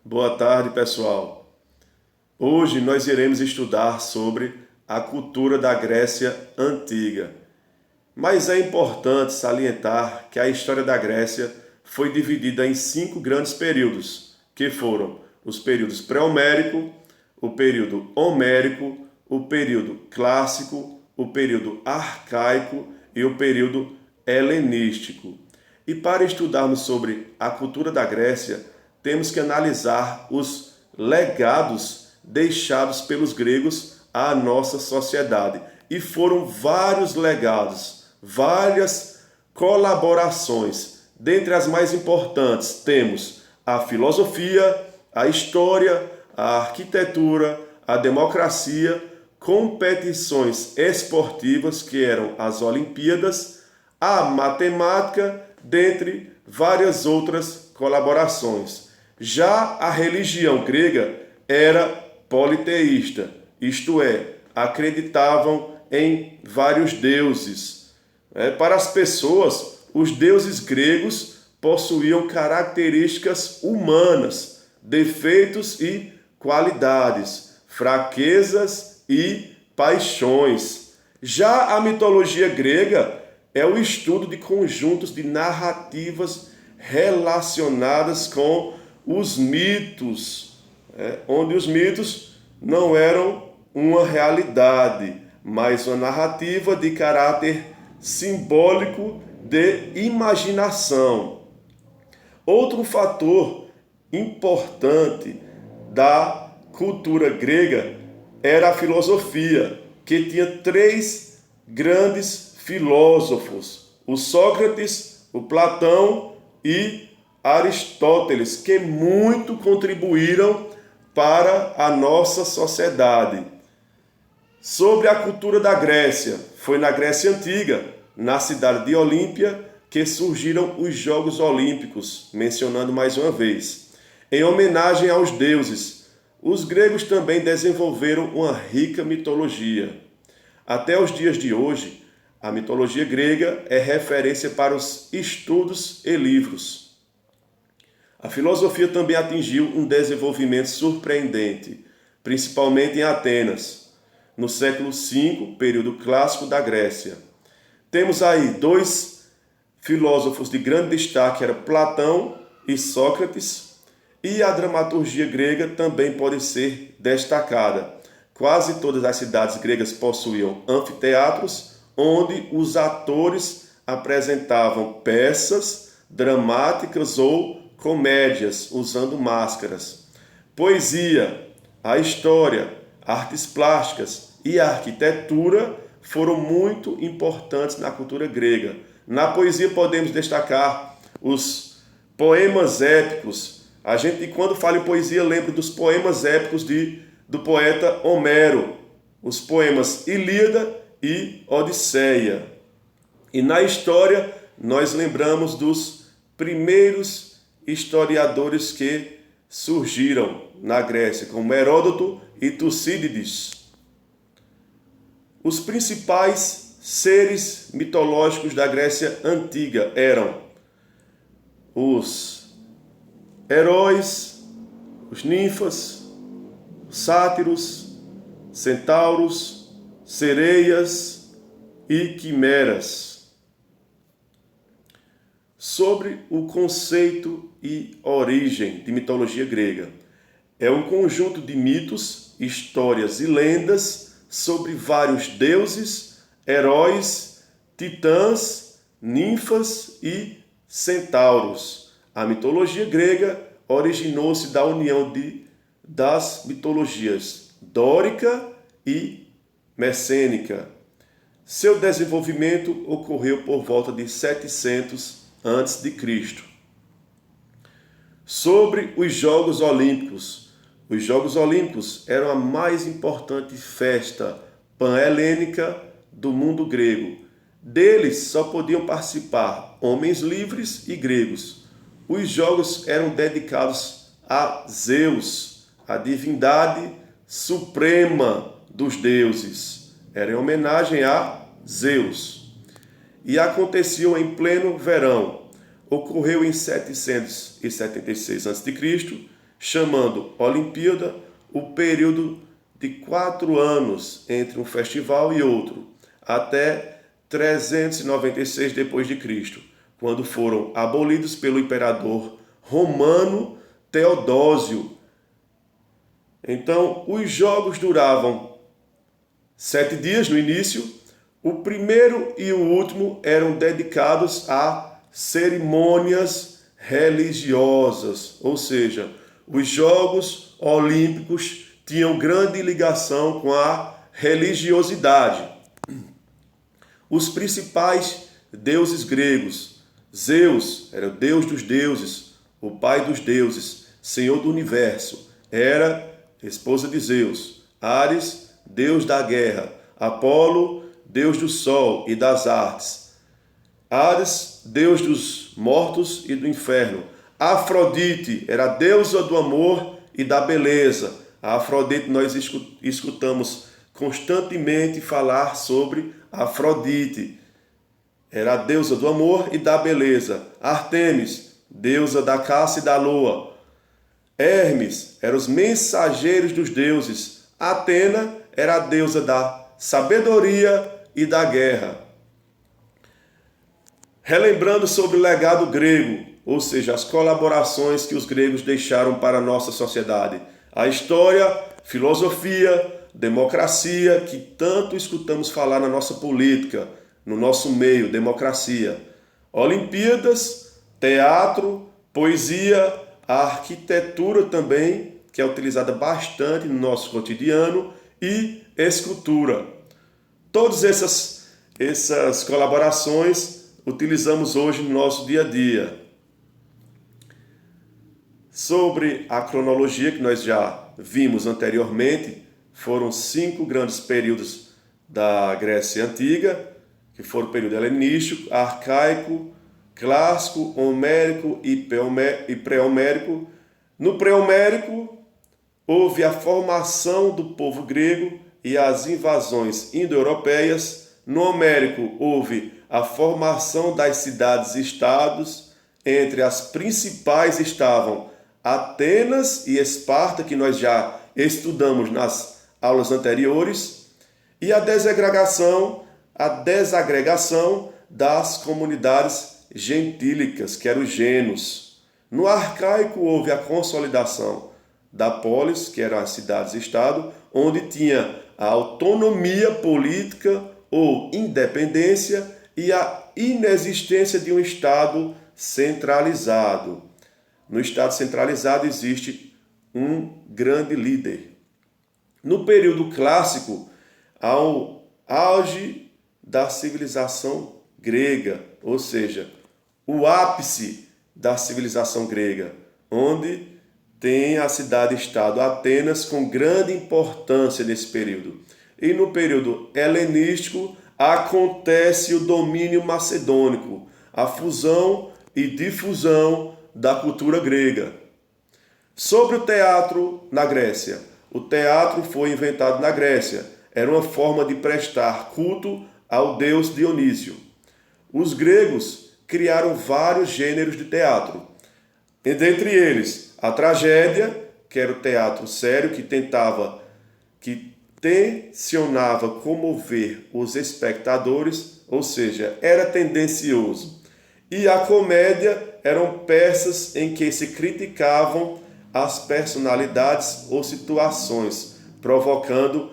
Boa tarde, pessoal. Hoje nós iremos estudar sobre a cultura da Grécia Antiga. Mas é importante salientar que a história da Grécia foi dividida em 5 grandes períodos, que foram os períodos pré-homérico, o período homérico, o período clássico, o período arcaico e o período helenístico. E para estudarmos sobre a cultura da Grécia, temos que analisar os legados deixados pelos gregos à nossa sociedade. E foram vários legados, várias colaborações. Dentre as mais importantes, temos a filosofia, a história, a arquitetura, a democracia, competições esportivas, que eram as Olimpíadas, a matemática, dentre várias outras colaborações. Já a religião grega era politeísta, isto é, acreditavam em vários deuses. Para as pessoas, os deuses gregos possuíam características humanas, defeitos e qualidades, fraquezas e paixões. Já a mitologia grega é o estudo de conjuntos de narrativas relacionadas com os mitos, onde os mitos não eram uma realidade, mas uma narrativa de caráter simbólico de imaginação. Outro fator importante da cultura grega era a filosofia, que tinha 3 grandes filósofos: o Sócrates, o Platão e Aristóteles, que muito contribuíram para a nossa sociedade. Sobre a cultura da Grécia, foi na Grécia Antiga, na cidade de Olímpia, que surgiram os Jogos Olímpicos, mencionando mais uma vez. Em homenagem aos deuses, os gregos também desenvolveram uma rica mitologia. Até os dias de hoje, a mitologia grega é referência para os estudos e livros. A filosofia também atingiu um desenvolvimento surpreendente, principalmente em Atenas, no século V, período clássico da Grécia. Temos aí 2 filósofos de grande destaque, eram Platão e Sócrates, e a dramaturgia grega também pode ser destacada. Quase todas as cidades gregas possuíam anfiteatros, onde os atores apresentavam peças dramáticas ou comédias, usando máscaras. Poesia, a história, artes plásticas e a arquitetura foram muito importantes na cultura grega. Na poesia podemos destacar os poemas épicos. A gente, quando fala em poesia, lembra dos poemas épicos do poeta Homero, os poemas Ilíada e Odisseia. E na história, nós lembramos dos primeiros historiadores que surgiram na Grécia, como Heródoto e Tucídides. Os principais seres mitológicos da Grécia Antiga eram os heróis, os ninfas, sátiros, centauros, sereias e quimeras. Sobre o conceito e origem de mitologia grega. É um conjunto de mitos, histórias e lendas sobre vários deuses, heróis, titãs, ninfas e centauros. A mitologia grega originou-se da união das mitologias dórica e messênica. Seu desenvolvimento ocorreu por volta de 700 antes de Cristo. Sobre os Jogos Olímpicos. Os Jogos Olímpicos eram a mais importante festa pan-helênica do mundo grego. Deles só podiam participar homens livres e gregos. Os jogos eram dedicados a Zeus, a divindade suprema dos deuses. Era em homenagem a Zeus. E aconteciam em pleno verão. Ocorreu em 776 a.C., chamando Olimpíada o período de 4 anos entre um festival e outro, até 396 d.C., quando foram abolidos pelo imperador romano Teodósio. Então, os jogos duravam 7 dias no início. O primeiro e o último eram dedicados a cerimônias religiosas, ou seja, os Jogos Olímpicos tinham grande ligação com a religiosidade. Os principais deuses gregos: Zeus era o deus dos deuses, o pai dos deuses, senhor do universo, Hera, esposa de Zeus, Ares, deus da guerra, Apolo, deus do sol e das artes, Hades, deus dos mortos e do inferno. Afrodite era a deusa do amor e da beleza. A Afrodite, nós escutamos constantemente falar sobre Afrodite. Era a deusa do amor e da beleza. Artemis, deusa da caça e da lua. Hermes eram os mensageiros dos deuses. Atena era a deusa da sabedoria e da guerra. Relembrando sobre o legado grego, ou seja, as colaborações que os gregos deixaram para a nossa sociedade. A história, filosofia, democracia, que tanto escutamos falar na nossa política, no nosso meio, democracia. Olimpíadas, teatro, poesia, a arquitetura também, que é utilizada bastante no nosso cotidiano, e escultura. Todas essas colaborações utilizamos hoje no nosso dia a dia. Sobre a cronologia que nós já vimos anteriormente, foram 5 grandes períodos da Grécia Antiga, que foram o período helenístico, arcaico, clássico, homérico e pré-homérico. No pré-homérico, houve a formação do povo grego e as invasões indo-europeias. No homérico, houve a formação das cidades-estados. Entre as principais estavam Atenas e Esparta, que nós já estudamos nas aulas anteriores, e a desagregação das comunidades gentílicas, que eram os genos. No arcaico houve a consolidação da polis, que eram as cidades-estado, onde tinha a autonomia política ou independência e a inexistência de um Estado centralizado. No Estado centralizado existe um grande líder. No período clássico, ao auge da civilização grega, ou seja, o ápice da civilização grega, onde tem a cidade-estado Atenas com grande importância nesse período. E no período helenístico acontece o domínio macedônico, a fusão e difusão da cultura grega. Sobre o teatro na Grécia. O teatro foi inventado na Grécia. Era uma forma de prestar culto ao deus Dionísio. Os gregos criaram vários gêneros de teatro. E dentre eles, a tragédia, que era o teatro sério, que tensionava comover os espectadores, ou seja, era tendencioso. E a comédia eram peças em que se criticavam as personalidades ou situações, provocando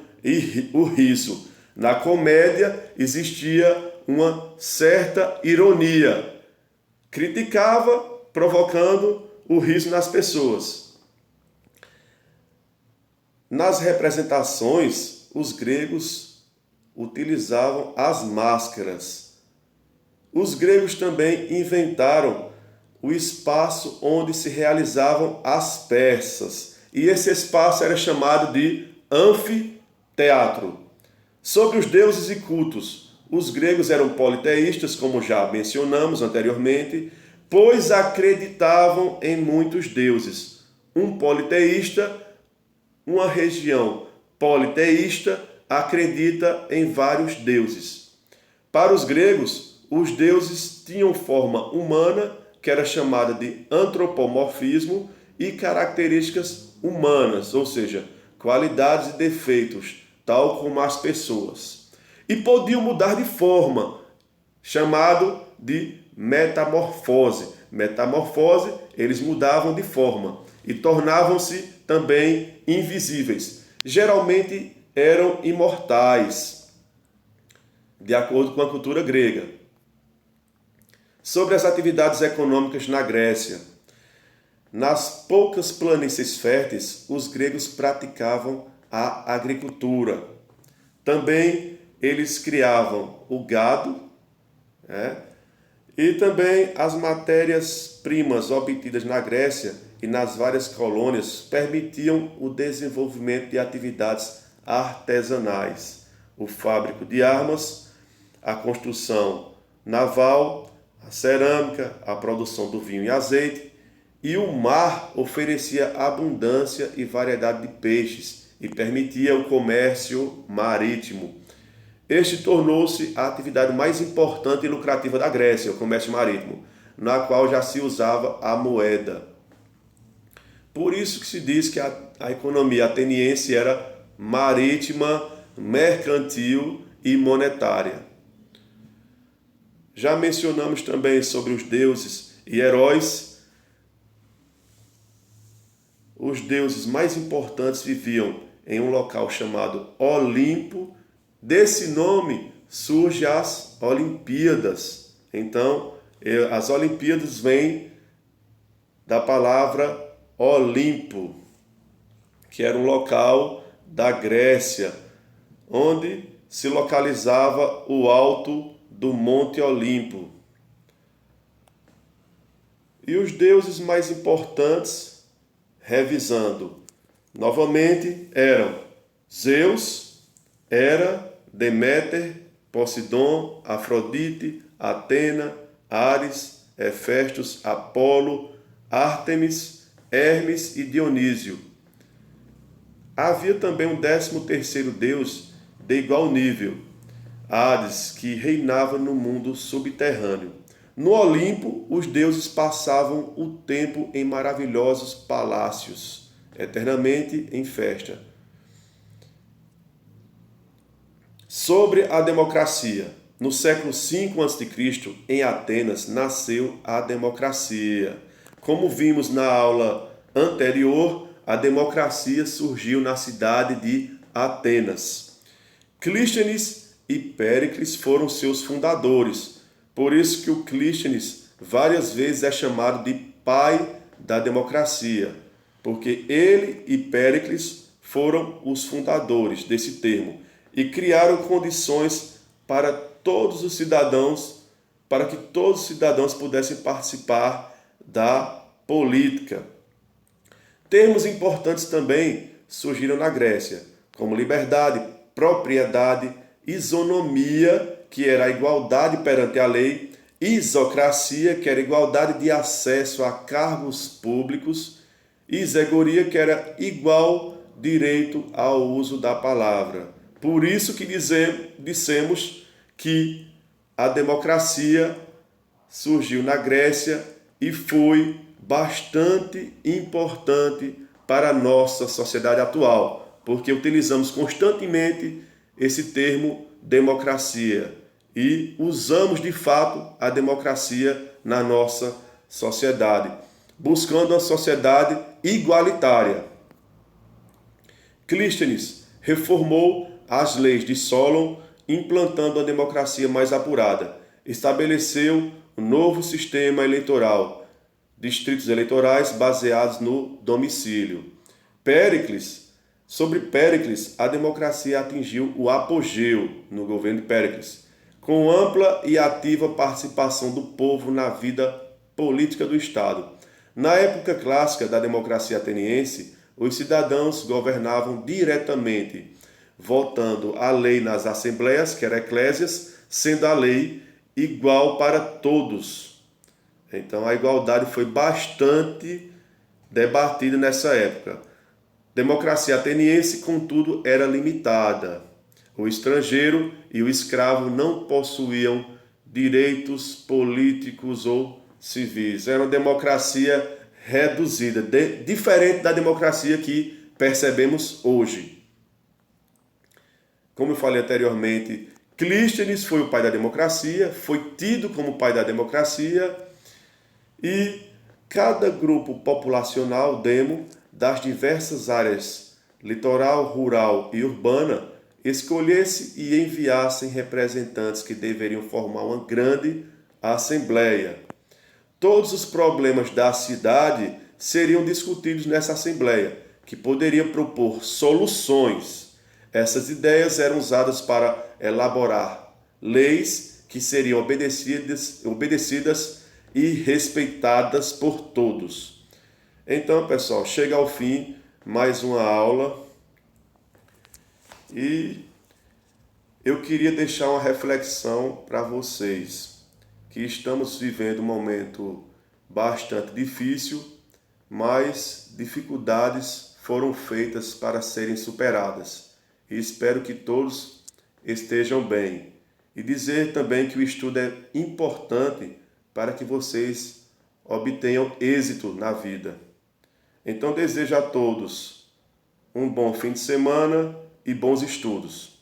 o riso. Na comédia existia uma certa ironia. Criticava, provocando o riso nas pessoas. Nas representações, os gregos utilizavam as máscaras. Os gregos também inventaram o espaço onde se realizavam as peças, e esse espaço era chamado de anfiteatro. Sobre os deuses e cultos, os gregos eram politeístas, como já mencionamos anteriormente, pois acreditavam em muitos deuses. Um politeísta, uma região politeísta, acredita em vários deuses. Para os gregos, os deuses tinham forma humana, que era chamada de antropomorfismo, e características humanas, ou seja, qualidades e defeitos, tal como as pessoas. E podiam mudar de forma, chamado de metamorfose. Metamorfose, eles mudavam de forma e tornavam-se também invisíveis. Geralmente eram imortais, de acordo com a cultura grega. Sobre as atividades econômicas na Grécia. Nas poucas planícies férteis, os gregos praticavam a agricultura. Também eles criavam o gado, e também as matérias-primas obtidas na Grécia e nas várias colônias permitiam o desenvolvimento de atividades artesanais, o fábrico de armas, a construção naval, a cerâmica, a produção do vinho e azeite, e o mar oferecia abundância e variedade de peixes e permitia o comércio marítimo. Este tornou-se a atividade mais importante e lucrativa da Grécia, o comércio marítimo, na qual já se usava a moeda. Por isso que se diz que a economia ateniense era marítima, mercantil e monetária. Já mencionamos também sobre os deuses e heróis. Os deuses mais importantes viviam em um local chamado Olimpo. Desse nome surgem as Olimpíadas. Então, as Olimpíadas vêm da palavra Olimpo, que era um local da Grécia, onde se localizava o alto do Monte Olimpo. E os deuses mais importantes, revisando novamente, eram Zeus, Hera, Deméter, Poseidon, Afrodite, Atena, Ares, Hefestos, Apolo, Ártemis, Hermes e Dionísio. Havia também um 13º deus de igual nível, Hades, que reinava no mundo subterrâneo. No Olimpo, os deuses passavam o tempo em maravilhosos palácios, eternamente em festa. Sobre a democracia. No século V a.C., em Atenas, nasceu a democracia. Como vimos na aula anterior, a democracia surgiu na cidade de Atenas. Clístenes e Péricles foram seus fundadores. Por isso que o Clístenes várias vezes é chamado de pai da democracia, porque ele e Péricles foram os fundadores desse termo e criaram condições para todos os cidadãos, para que todos os cidadãos pudessem participar da política. Termos importantes também surgiram na Grécia, como liberdade, propriedade, isonomia, que era a igualdade perante a lei, isocracia, que era a igualdade de acesso a cargos públicos, e isegoria, que era igual direito ao uso da palavra. Por isso que dissemos que a democracia surgiu na Grécia e foi bastante importante para a nossa sociedade atual, porque utilizamos constantemente esse termo democracia e usamos de fato a democracia na nossa sociedade, buscando uma sociedade igualitária. Clístenes reformou as leis de Solon, implantando a democracia mais apurada. Estabeleceu um novo sistema eleitoral, distritos eleitorais baseados no domicílio. Sobre Péricles, a democracia atingiu o apogeu no governo de Péricles, com ampla e ativa participação do povo na vida política do Estado. Na época clássica da democracia ateniense, os cidadãos governavam diretamente, votando a lei nas assembleias, que eram eclésias, sendo a lei igual para todos. Então a igualdade foi bastante debatida nessa época. Democracia ateniense, contudo, era limitada. O estrangeiro e o escravo não possuíam direitos políticos ou civis. Era uma democracia reduzida, diferente da democracia que percebemos hoje. Como eu falei anteriormente, Clístenes foi o pai da democracia, foi tido como pai da democracia, e cada grupo populacional demo das diversas áreas litoral, rural e urbana escolhesse e enviassem representantes que deveriam formar uma grande assembleia. Todos os problemas da cidade seriam discutidos nessa assembleia, que poderia propor soluções. Essas ideias eram usadas para elaborar leis que seriam obedecidas e respeitadas por todos. Então, pessoal, chega ao fim mais uma aula e eu queria deixar uma reflexão para vocês, que estamos vivendo um momento bastante difícil, mas dificuldades foram feitas para serem superadas. E espero que todos estejam bem. E dizer também que o estudo é importante para que vocês obtenham êxito na vida. Então desejo a todos um bom fim de semana e bons estudos.